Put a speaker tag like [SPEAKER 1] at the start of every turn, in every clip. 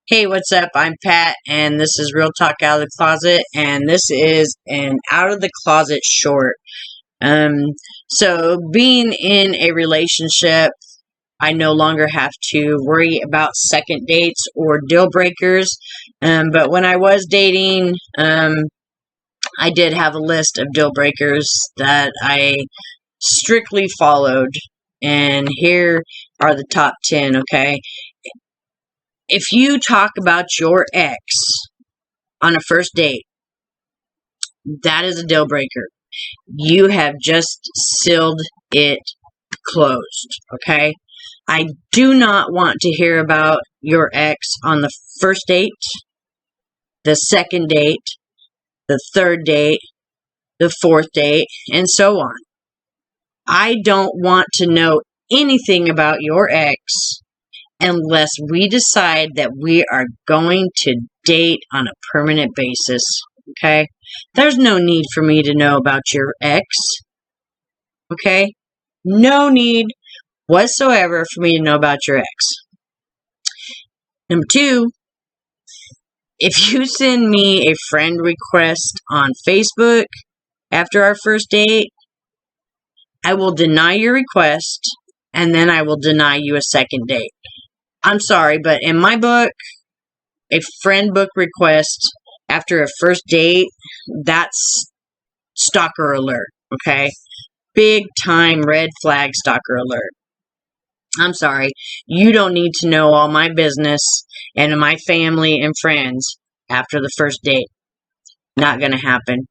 [SPEAKER 1] Hey, what's up? I'm Pat, and this is Real Talk Out of the Closet, and this is an Out of the Closet short. Um, so being in a relationship, I no longer have to worry about second dates or deal breakers. But when I was dating, I did have a list of deal breakers that I strictly followed, and here are the top 10, okay? If you talk about your ex on a first date, that is a deal breaker. You have just sealed it closed, okay? I do not want to hear about your ex on the first date, the second date, the third date, the fourth date, and so on. I don't want to know anything about your ex unless we decide that we are going to date on a permanent basis, okay? There's no need for me to know about your ex, okay? No need whatsoever for me to know about your ex. Number two, if you send me a friend request on Facebook after our first date, I will deny your request, and then I will deny you a second date. I'm sorry, but in my book, a friend book request after a first date, that's stalker alert, okay? Big time red flag stalker alert. I'm sorry, you don't need to know all my business and my family and friends after the first date. Not gonna happen.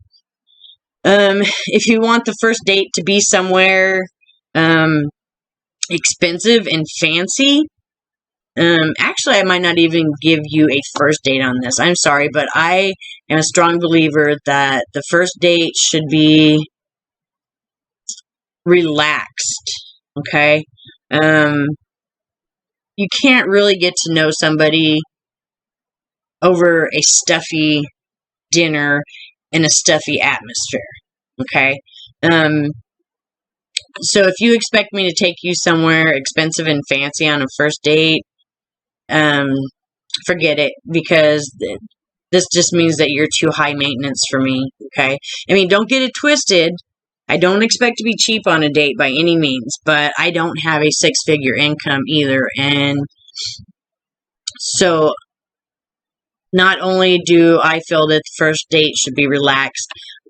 [SPEAKER 1] If you want the first date to be somewhere expensive and fancy, actually, I might not even give you a first date on this. I'm sorry, but I am a strong believer that the first date should be relaxed, okay? You can't really get to know somebody over a stuffy dinner in a stuffy atmosphere, okay? So if you expect me to take you somewhere expensive and fancy on a first date, forget it, because this just means that you're too high maintenance for me, okay? I mean, don't get it twisted. I don't expect to be cheap on a date by any means, but I don't have a six-figure income either, and so not only do I feel that the first date should be relaxed,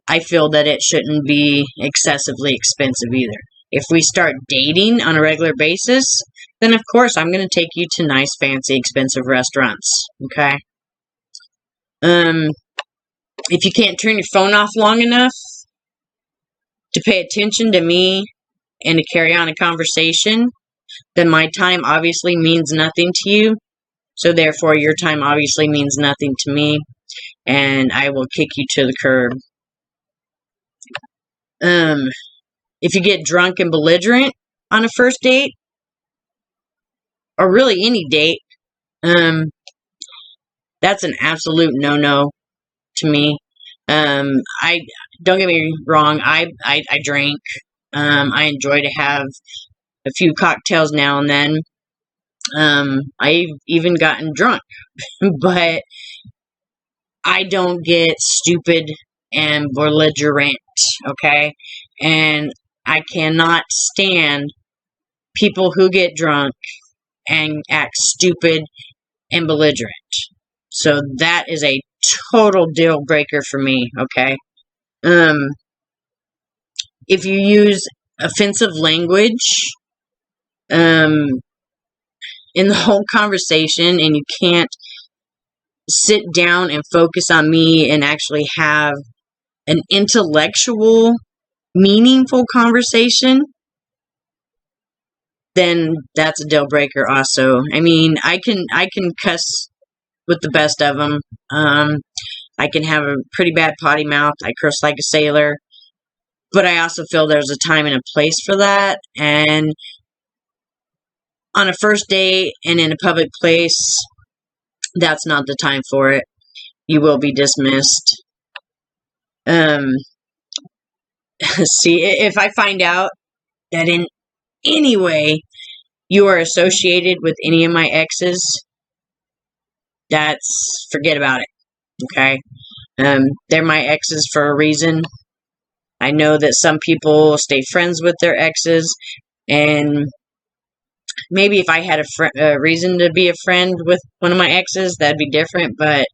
[SPEAKER 1] I feel that it shouldn't be excessively expensive either. If we start dating on a regular basis, then of course I'm going to take you to nice, fancy, expensive restaurants, okay? If you can't turn your phone off long enough to pay attention to me and to carry on a conversation, then my time obviously means nothing to you. So therefore, your time obviously means nothing to me, and I will kick you to the curb. If you get drunk and belligerent on a first date, or really any date, that's an absolute no-no to me. I don't get me wrong. I drink. I enjoy to have a few cocktails now and then. I've even gotten drunk, but I don't get stupid and belligerent, okay? And I cannot stand people who get drunk and act stupid and belligerent. So that is a total deal breaker for me, okay? If you use offensive language, in the whole conversation, and you can't sit down and focus on me and actually have an intellectual, meaningful conversation, then that's a deal breaker also. I mean, I can cuss with the best of them. I can have a pretty bad potty mouth. I curse like a sailor. But I also feel there's a time and a place for that. And on a first date and in a public place, that's not the time for it. You will be dismissed. See, if I find out that in any way you are associated with any of my exes, forget about it. Okay? They're my exes for a reason. I know that some people stay friends with their exes, and maybe if I had a reason to be a friend with one of my exes, that'd be different, but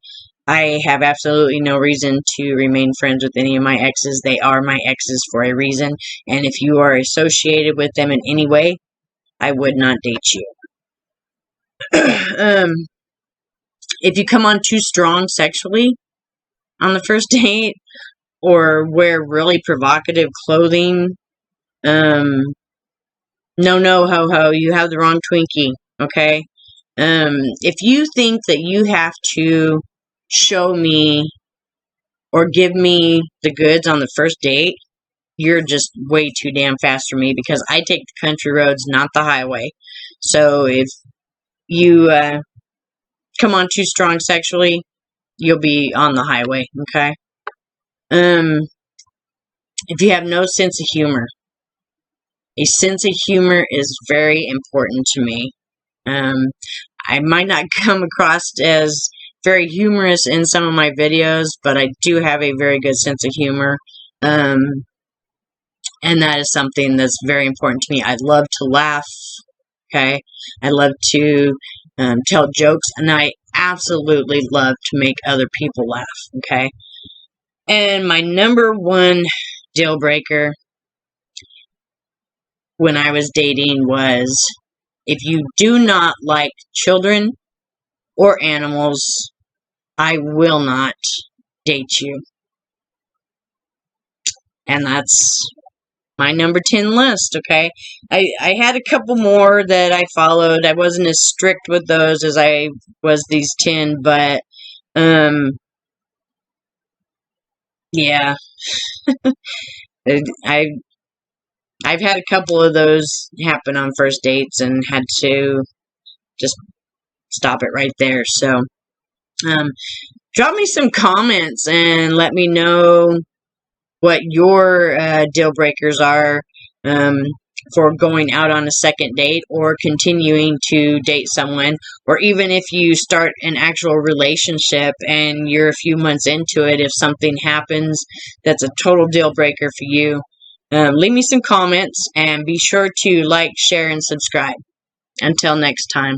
[SPEAKER 1] I have absolutely no reason to remain friends with any of my exes. They are my exes for a reason, and if you are associated with them in any way, I would not date you. If you come on too strong sexually on the first date, or wear really provocative clothing, no, ho ho, you have the wrong Twinkie, okay? If you think that you have to show me or give me the goods on the first date, you're just way too damn fast for me, because I take the country roads, not the highway. So if you come on too strong sexually, you'll be on the highway, okay? If you have no sense of humor, a sense of humor is very important to me. I might not come across as very humorous in some of my videos, but I do have a very good sense of humor. And that is something that's very important to me. I love to laugh, okay? I love to tell jokes, and I absolutely love to make other people laugh, okay? And my number one deal breaker when I was dating was, if you do not like children or animals, I will not date you. And that's my number 10 list, okay? I had a couple more that I followed. I wasn't as strict with those as I was these 10, but, yeah. I've had a couple of those happen on first dates and had to just stop it right there. So, drop me some comments and let me know what your deal breakers are for going out on a second date or continuing to date someone, or even if you start an actual relationship and you're a few months into it, if something happens that's a total deal breaker for you. Leave me some comments and be sure to like, share, and subscribe. Until next time.